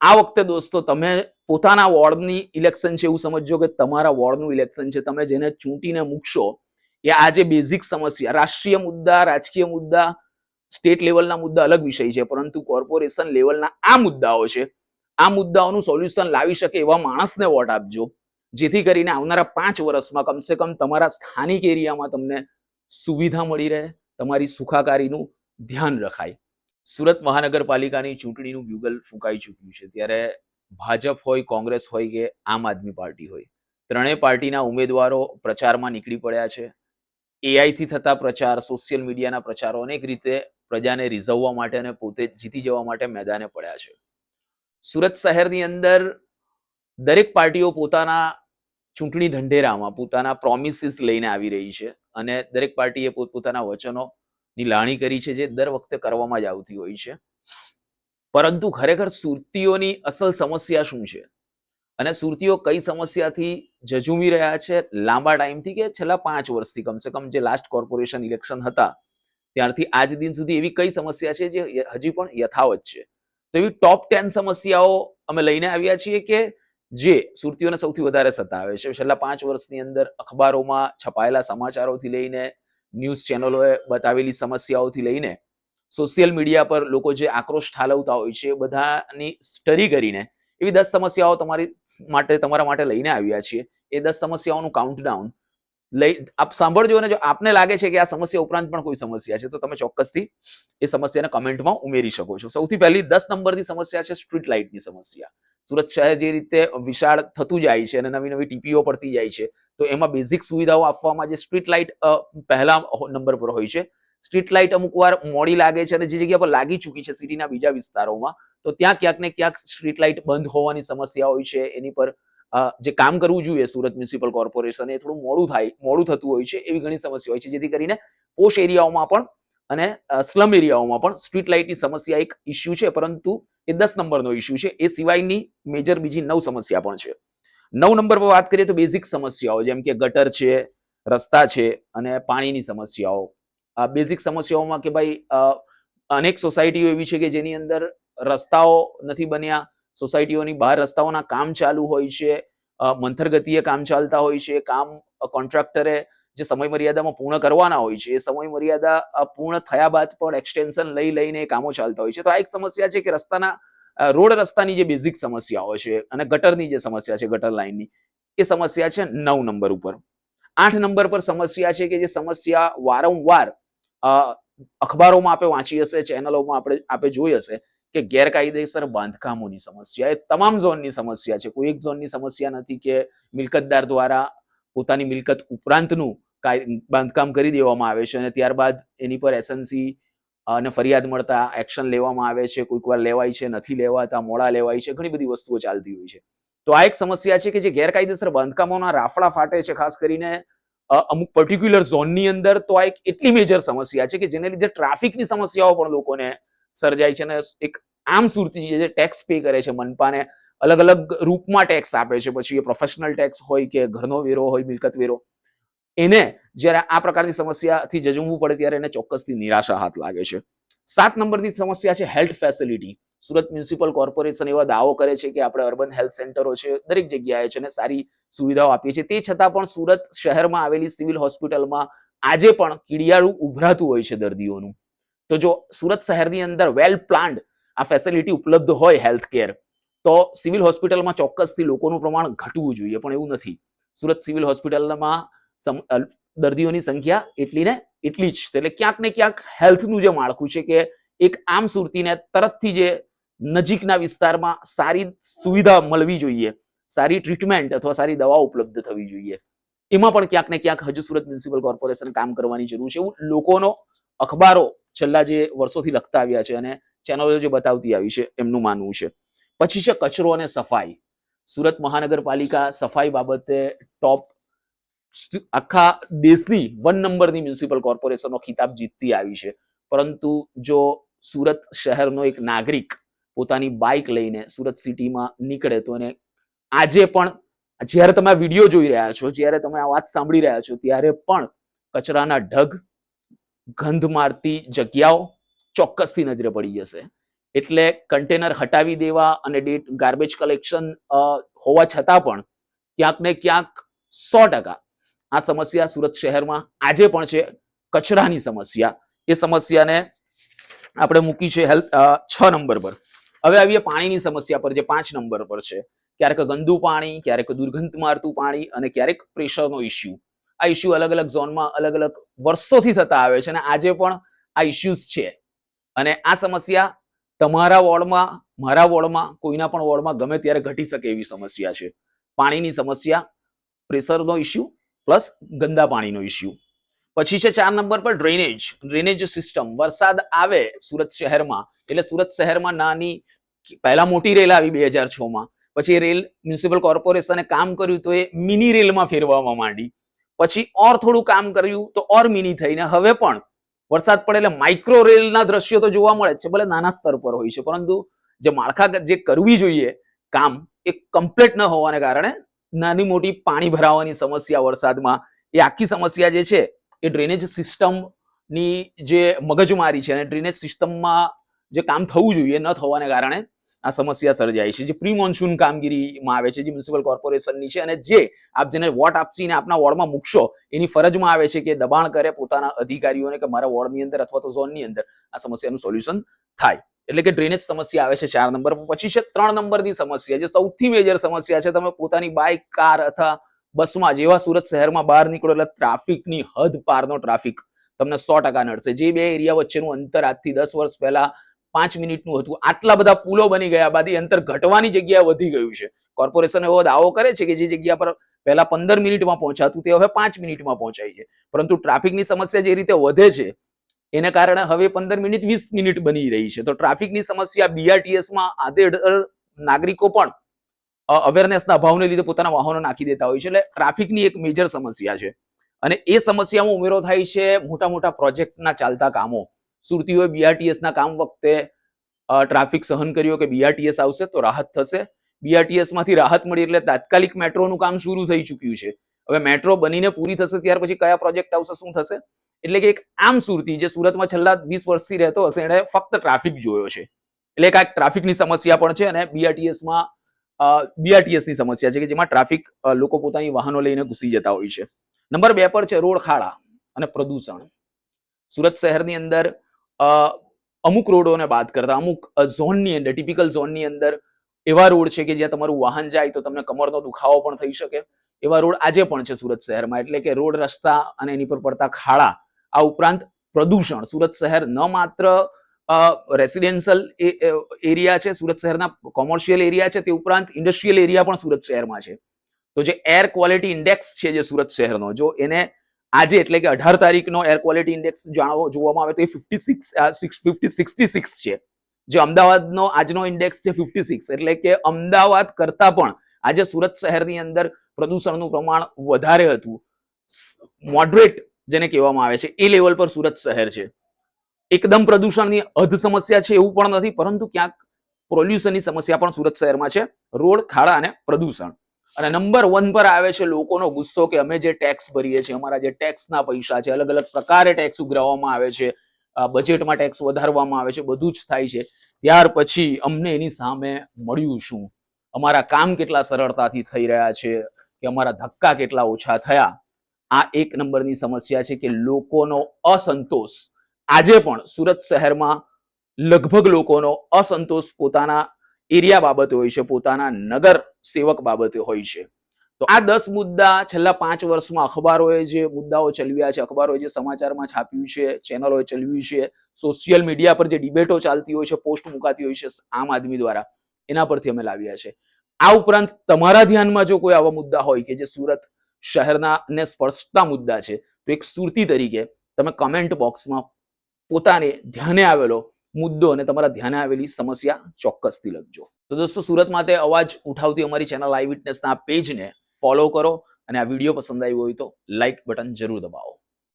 આ વખતે દોસ્તો તમે પોતાના વોર્ડની ઇલેક્શન છે એવું સમજો કે તમારા વોર્ડનું ઇલેક્શન છે. તમે જેને ચૂંટીને મૂકશો એ આજે બેઝિક સમસ્યા, રાષ્ટ્રીય મુદ્દા, રાજકીય મુદ્દા, સ્ટેટ લેવલના મુદ્દા અલગ વિષય છે, પરંતુ કોર્પોરેશન લેવલના આ મુદ્દાઓ છે. આ મુદ્દાઓનું સોલ્યુશન લાવી શકે એવા માણસને વોટ આપજો, જેથી કરીને આવનારા 5 વર્ષમાં કમસે કમ તમારા સ્થાનિક એરિયામાં તમને સુવિધા મળી રહે, તમારી સુખાકારીનું ધ્યાન રખાય. સુરત મહાનગરપાલિકાની ચૂંટણીનું બ્યુગલ ફૂંકાઈ ચૂક્યું છે. ત્યારે ભાજપ હોય, કોંગ્રેસ હોય કે આમ આદમી પાર્ટી હોય, ત્રણેય પાર્ટીના ઉમેદવારો પ્રચારમાં નીકળી પડ્યા છે. એઆઈથી થતા પ્રચાર, સોશિયલ મીડિયાના પ્રચારો અનેક રીતે પ્રજાને રીઝવવા માટે અને પોતે જીતી જવા માટે મેદાને પડ્યા છે. સુરત શહેરની અંદર દરેક પાર્ટીઓ પોતાના ચૂંટણી ઢંઢેરામાં પોતાના પ્રોમિસીસ લઈને આવી રહી છે અને દરેક પાર્ટીએ પોતપોતાના વચનોની લાણી કરી છે, જે દર વખતે કરવામાં જ આવતી હોય છે. પરંતુ ખરેખર સુરતીઓની અસલ સમસ્યા શું છે અને સુરતીઓ કઈ સમસ્યાથી ઝઝૂમી રહ્યા છે લાંબા ટાઈમથી, કે છેલ્લા 5 વર્ષથી, કમસે કમ જે લાસ્ટ કોર્પોરેશન ઇલેક્શન હતા ત્યારથી આજ દિન સુધી એવી કઈ સમસ્યા છે જે હજી પણ યથાવત છે? તો એવી ટોપ 10 સમસ્યાઓ અમે લઈને આવ્યા છીએ કે જે સુરતીઓને સૌથી વધારે સતાવે છે. છેલ્લા 5 વર્ષની અંદર અખબારોમાં છપાયેલા સમાચારોથી લઈને, ન્યૂઝ ચેનલોએ બતાવેલી સમસ્યાઓથી લઈને, સોશિયલ મીડિયા પર લોકો જે આક્રોશ ઠાલવતા હોય છે, એ બધાની સ્ટડી કરીને એવી 10 સમસ્યાઓ તમારા માટે લઈને આવ્યા છીએ. એ 10 સમસ્યાઓનું કાઉન્ટડાઉન આપ સાંભળજો અને જો આપને લાગે છે કે આ સમસ્યા ઉપરાંત પણ કોઈ સમસ્યા છે તો તમે ચોક્કસથી એ સમસ્યાને કમેન્ટમાં ઉમેરી શકો છો. સૌથી પહેલી 10 નંબરની સમસ્યા છે સ્ટ્રીટ લાઇટની સમસ્યા. સુરત શહેર જે રીતે વિશાળ થતું જાય છે અને નવી નવી ટીપીઓ પડતી જાય છે, તો એમાં બેઝિક સુવિધાઓ આપવામાં જે સ્ટ્રીટ લાઇટ પહેલા નંબર પર હોય છે. સ્ટ્રીટ લાઇટ અમુક વાર મોડી લાગે છે અને જે જગ્યા પર લાગી ચૂકી છે સિટીના બીજા વિસ્તારોમાં, તો ત્યાં ક્યાંક ને ક્યાંક સ્ટ્રીટ લાઇટ બંધ હોવાની સમસ્યા હોય છે. એની પર જે કામ કરવું જોઈએ સુરત મ્યુનિસિપલ કોર્પોરેશન, એ થોડું મોડું થતું હોય છે. એવી ઘણી સમસ્યા હોય છે, જેથી કરીને પોશ એરિયાઓમાં પણ અને સ્લમ એરિયાઓમાં પણ સ્ટ્રીટ લાઇટની સમસ્યા એક ઇસ્યુ છે, પરંતુ એ 10 નંબરનો ઇસ્યુ છે. એ સિવાયની મેજર બીજી 9 સમસ્યા પણ છે. 9 નંબર પર વાત કરીએ તો બેઝિક સમસ્યાઓ જેમ કે ગટર છે, રસ્તા છે અને પાણીની સમસ્યાઓ. બેઝિક સમસ્યાઓમાં કે ભાઈ અનેક સોસાયટીઓ એવી છે કે જેની અંદર રસ્તાઓ નથી બન્યા, સોસાયટીઓની બહાર રસ્તાઓના કામ ચાલુ હોય છે, મંથર ગતિએ કામ ચાલતા હોય છે, કામ કોન્ટ્રાક્ટરે જે સમય મર્યાદામાં પૂર્ણ કરવાના હોય છે એ સમય મર્યાદા પૂર્ણ થયા બાદ પણ એક્સટેન્શન લઈને કામો ચાલતા હોય છે. તો આ એક સમસ્યા છે કે રોડ રસ્તાની જે બેઝિક સમસ્યાઓ છે અને ગટરની જે સમસ્યા છે, ગટર લાઇનની, એ સમસ્યા છે 9 નંબર ઉપર. 8 નંબર પર સમસ્યા છે કે જે સમસ્યા વારંવાર અખબારોમાં આપણે વાંચી હશે, ચેનલોમાં આપણે જોઈ હશે કે ગેરકાયદેસર બાંધકામોની સમસ્યા. એ તમામ ઝોનની સમસ્યા છે. કોઈ એક ઝોનની સમસ્યા નથી કે મિલકતદાર દ્વારા પોતાની મિલકત ઉપરાંતનું બાંધકામ કરી દેવામાં આવે છે અને ત્યારબાદ એની પર એસએનસી અને ફરિયાદ મળતા એક્શન લેવામાં આવે છે. કોઈક વાર લેવાય છે, નથી લેવાતા, મોડા લેવાય છે, ઘણી બધી વસ્તુઓ ચાલતી હોય છે. તો આ એક સમસ્યા છે કે જે ગેરકાયદેસર બાંધકામોના રાફડા ફાટે છે, ખાસ કરીને અમુક પર્ટિક્યુલર ઝોનની અંદર. તો આ એક એટલી મેજર સમસ્યા છે કે જેને લીધે ટ્રાફિકની સમસ્યાઓ પણ લોકોને સર્જાય છે. અને એક આમ સુરતી જે ટેક્સ પે કરે છે મનપાને, અલગ અલગ રૂપમાં ટેક્સ આપે છે, પછી એ પ્રોફેશનલ ટેક્સ હોય કે ઘરનો વેરો હોય, મિલકત વેરો, એને જ્યારે આ પ્રકારની સમસ્યાથી જજુમવું પડે ત્યારે એને ચોક્કસથી નિરાશા હાથ લાગે છે. 7 નંબરની સમસ્યા છે health facility. Surat municipal corporation એવા દાવો કરે છે કે આપણે અર્બન હેલ્થ સેન્ટરો છે દરેક જગ્યાએ છે અને સારી સુવિધાઓ આપીએ છીએ. તે છતાં પણ સુરત શહેરમાં આવેલી સિવિલ હોસ્પિટલમાં આજે પણ કીડિયાળું ઉભરાતું હોય છે દર્દીઓનું. તો જો સુરત શહેરની અંદર વેલ પ્લાન્ડ આ ફેસિલિટી ઉપલબ્ધ હોય હેલ્થ કેર, તો સિવિલ હોસ્પિટલમાં ચોક્કસથી લોકોનું પ્રમાણ ઘટવું જોઈએ, પણ એવું નથી. સુરત સિવિલ હોસ્પિટલમાં દર્દીઓની સંખ્યા એટલી ને એટલી જ. એટલે ક્યાંક ને ક્યાંક હેલ્થનું જે માળખું છે કે એક આમ સુરતીને તરતથી જે નજીકના વિસ્તારમાં સારી સુવિધા મળવી જોઈએ, સારી ટ્રીટમેન્ટ અથવા સારી દવા ઉપલબ્ધ થવી જોઈએ, એમાં પણ ક્યાંક ને ક્યાંક હજુ સુરત મ્યુનિસિપલ કોર્પોરેશન કામ કરવાની જરૂર છે. એવું લોકોનો અખબારો છેલ્લા જે વર્ષોથી લખતા આવ્યા છે અને ચેનલો જે બતાવતી આવી છે એમનું માનવું છે. પછી છે કચરો અને સફાઈ. સુરત મહાનગરપાલિકા સફાઈ બાબતે ટોપ, આખા દેશની 1 નંબરની મ્યુનિસિપલ કોર્પોરેશનનો ખિતાબ જીતતી આવી છે. પરંતુ જો સુરત શહેરનો એક નાગરિક પોતાની બાઇક લઈને સુરત સિટીમાં નીકળે તો એને આજે પણ, જ્યારે તમે આ વિડીયો જોઈ રહ્યા છો, જ્યારે તમે આ વાત સાંભળી રહ્યા છો, ત્યારે પણ કચરાના ઢગ, ગંધ મારતી જગ્યાઓ ચોક્કસથી નજરે પડી જશે. એટલે કન્ટેનર હટાવી દેવા અને ગાર્બેજ કલેક્શન હોવા છતાં પણ ક્યાંક ને ક્યાંક 100% આ સમસ્યા સુરત શહેરમાં આજે પણ છે, કચરાની સમસ્યા. એ સમસ્યાને આપણે મૂકી છે 6 નંબર પર. હવે આવીએ પાણીની સમસ્યા પર, જે 5 નંબર પર છે. ક્યારેક ગંદુ પાણી, ક્યારેક દુર્ગંધ મારતું પાણી અને ક્યારેક પ્રેશરનો ઇસ્યુ. આ ઇસ્યુ અલગ અલગ ઝોનમાં અલગ અલગ વર્ષોથી થતા આવે છે અને આજે પણ આ ઇસ્યુઝ છે. અને આ સમસ્યા તમારા વોર્ડમાં, મારા વોર્ડમાં, કોઈના પણ વોર્ડમાં ગમે ત્યારે ઘટી શકે એવી સમસ્યા છે. પાણીની સમસ્યા, પ્રેશરનો ઇસ્યુ પ્લસ ગંદા પાણીનો ઇસ્યુ. પછી છે 4 નંબર પર ડ્રેનેજ સિસ્ટમ. વરસાદ આવે સુરત શહેરમાં એટલે સુરત શહેરમાં નાની, પહેલા મોટી રેલ આવી 2006માં, પછી રેલ મ્યુનિસિપલ કોર્પોરેશને કામ કર્યું તો એ મિની રેલમાં ફેરવવામાં માંડી, પછી ઓર થોડું કામ કર્યું તો ઓર મિની થઈને હવે પણ વરસાદ પડે એટલે માઇક્રો રેલના દ્રશ્યો તો જોવા મળે છે, ભલે નાના સ્તર પર હોય છે, પરંતુ જે માળખાગત જે કરવી જોઈએ કામ એ કમ્પ્લીટ ન હોવાને કારણે નાની મોટી પાણી ભરાવાની સમસ્યા વરસાદમાં, એ આખી સમસ્યા જે છે એ ડ્રેનેજ સિસ્ટમની જે મગજમારી છે અને ડ્રેનેજ સિસ્ટમમાં જે કામ થવું જોઈએ ન થવાને કારણે આ સમસ્યા સર્જાય છે. જે પ્રી મોન્સૂન કામગીરીમાં આવે છે, જે મ્યુનિસિપલ કોર્પોરેશનની છે, અને જે આપ જેને વોટ આપીને આપના વોર્ડમાં મૂકશો એની ફરજમાં આવે છે કે દબાણ કરે પોતાના અધિકારીઓને કે મારા વોર્ડની અંદર અથવા તો ઝોનની અંદર આ સમસ્યાનું સોલ્યુશન થાય. એટલે કે ડ્રેનેજ સમસ્યા આવે છે 4 નંબર પર. પછી છે 3 નંબરની સમસ્યા, જે સૌથી મેજર સમસ્યા છે. તમે પોતાની બાઇક, કાર અથવા બસમાં જેવા સુરત શહેરમાં બહાર નીકળો એટલે ટ્રાફિકની હદ પારનો ટ્રાફિક તમને 100% નડશે. જે બે એરિયા વચ્ચેનું અંતર આજથી 10 વર્ષ પહેલા 5 મિનિટનું હતું, આટલા બધા પુલો બની ગયા બાદ એ અંતર ઘટવાની જગ્યાએ વધી ગયું છે. કોર્પોરેશન એવો દાવો કરે છે કે જે જગ્યા પર પહેલા 15 મિનિટમાં પહોંચાતું તે હવે 5 મિનિટમાં પહોંચાય છે, પરંતુ ટ્રાફિકની સમસ્યા જે રીતે વધે છે એને કારણે હવે 15 મિનિટ 20 મિનિટ બની રહી છે. તો ટ્રાફિકની સમસ્યા BRTSમાં આધેડ નાગરિકો પણ અવેરનેસના અભાવને લીધે પોતાના વાહનો નાખી દેતા હોય છે. એટલે ટ્રાફિકની એક મેજર સમસ્યા છે અને એ સમસ્યામાં ઉમેરો થાય છે મોટા મોટા પ્રોજેક્ટના ચાલતા કામો. સુરતીઓએ BRTSના કામ વખતે ટ્રાફિક સહન કર્યો કે BRTS આવશે તો રાહત થશે. BRTSમાંથી રાહત મળી એટલે તાત્કાલિક મેટ્રોનું કામ શરૂ થઈ ચૂક્યું છે. હવે મેટ્રો બનીને પૂરી થશે ત્યાર પછી કયા પ્રોજેક્ટ આવશે, શું થશે? એટલે કે એક આમ સુરતી જે સુરતમાં છેલ્લા 20 વર્ષથી રહેતો હશે એણે ફક્ત ટ્રાફિક જોયો છે. એટલે કે ટ્રાફિકની સમસ્યા પણ છે અને BRTSની સમસ્યા છે કે જેમાં ટ્રાફિક લોકો પોતાની વાહનો લઈને ઘૂસી જતા હોય છે. નંબર 2 પર છે રોડ ખાડા અને પ્રદૂષણ. સુરત શહેરની અંદર અમુક રોડોને બાદ કરતા અમુક ઝોનની અંદર, ટિપિકલ ઝોનની અંદર એવા રોડ છે કે જ્યાં તમારું વાહન જાય તો તમને કમરનો દુખાવો પણ થઈ શકે. એવા રોડ આજે પણ છે સુરત શહેરમાં. એટલે કે રોડ, રસ્તા અને એની પર પડતા ખાડા, આ ઉપરાંત પ્રદૂષણ. સુરત શહેર ન માત્ર રેસિડેન્શિયલ એરિયા છે, સુરત શહેરના કોમર્શિયલ એરિયા છે, તે ઉપરાંત ઇન્ડસ્ટ્રીયલ એરિયા પણ સુરત શહેરમાં છે. તો જે એર ક્વોલિટી ઇન્ડેક્સ છે જે સુરત શહેરનો, જો એને આજે એટલે કે 18 તારીખનો એર ક્વોલિટી ઇન્ડેક્સ જોવામાં આવે તો એ 66 છે. જે અમદાવાદનો આજનો ઇન્ડેક્સ છે 56, એટલે કે અમદાવાદ કરતા પણ આજે સુરત શહેરની અંદર પ્રદૂષણનું પ્રમાણ વધારે હતું. મોડરેટ જેને કહેવામાં આવે છે એ લેવલ પર સુરત શહેર છે. એકદમ પ્રદૂષણની હદ સમસ્યા છે એવું પણ નથી, પરંતુ ક્યાંક પોલ્યુશનની સમસ્યા પણ સુરત શહેરમાં છે. રોડ, ખાડા અને પ્રદૂષણ. અને નંબર 1 પર આવે છે લોકોનો ગુસ્સો કે અમે જે ટેક્સ ભરીએ છીએ, અમારા જે ટેક્સના પૈસા છે, અલગ અલગ પ્રકારે ટેક્સ ઉઘરાવવામાં આવે છે, બજેટમાં ટેક્સ વધારવામાં આવે છે, બધું જ થાય છે, ત્યાર પછી અમને એની સામે મળ્યું શું? અમારા કામ કેટલા સરળતાથી થઈ રહ્યા છે કે અમારા ધક્કા કેટલા ઓછા થયા? આ 1 નંબરની સમસ્યા છે કે લોકોનો અસંતોષ આજે પણ સુરત શહેરમાં લગભગ લોકોનો અસંતોષ પોતાના એરિયા બાબતે હોય છે, પોતાના નગર સેવક બાબતે હોય છે. તો આ 10 મુદ્દા છેલ્લા 5 વર્ષમાં અખબારોએ જે મુદ્દાઓ ચલાવ્યા છે, અખબારોએ જે સમાચારમાં છાપ્યું છે, ચેનલોએ ચલાવ્યું છે, સોશિયલ મીડિયા પર જે ડિબેટો ચાલતી હોય છે, પોસ્ટ મુકાતી હોય છે આમ આદમી દ્વારા, એના પરથી અમે લાવ્યા છે. આ ઉપરાંત તમારા ધ્યાનમાં જો કોઈ આવા મુદ્દા હોય કે જે સુરત શહેરના ને સ્પર્શતા મુદ્દા છે તો એક સુરતી તરીકે તમે કમેન્ટ બોક્સમાં પોતાને ધ્યાને આવેલો મુદ્દો અને તમારા ધ્યાને આવેલી સમસ્યા ચોક્કસથી લખજો. તો દોસ્તો, સુરત માટે અવાજ ઉઠાવતી અમારી ચેનલ આઈ વિટનેસના પેજને ફોલો કરો અને આ વિડીયો પસંદ આવ્યો હોય તો લાઈક બટન જરૂર દબાવો.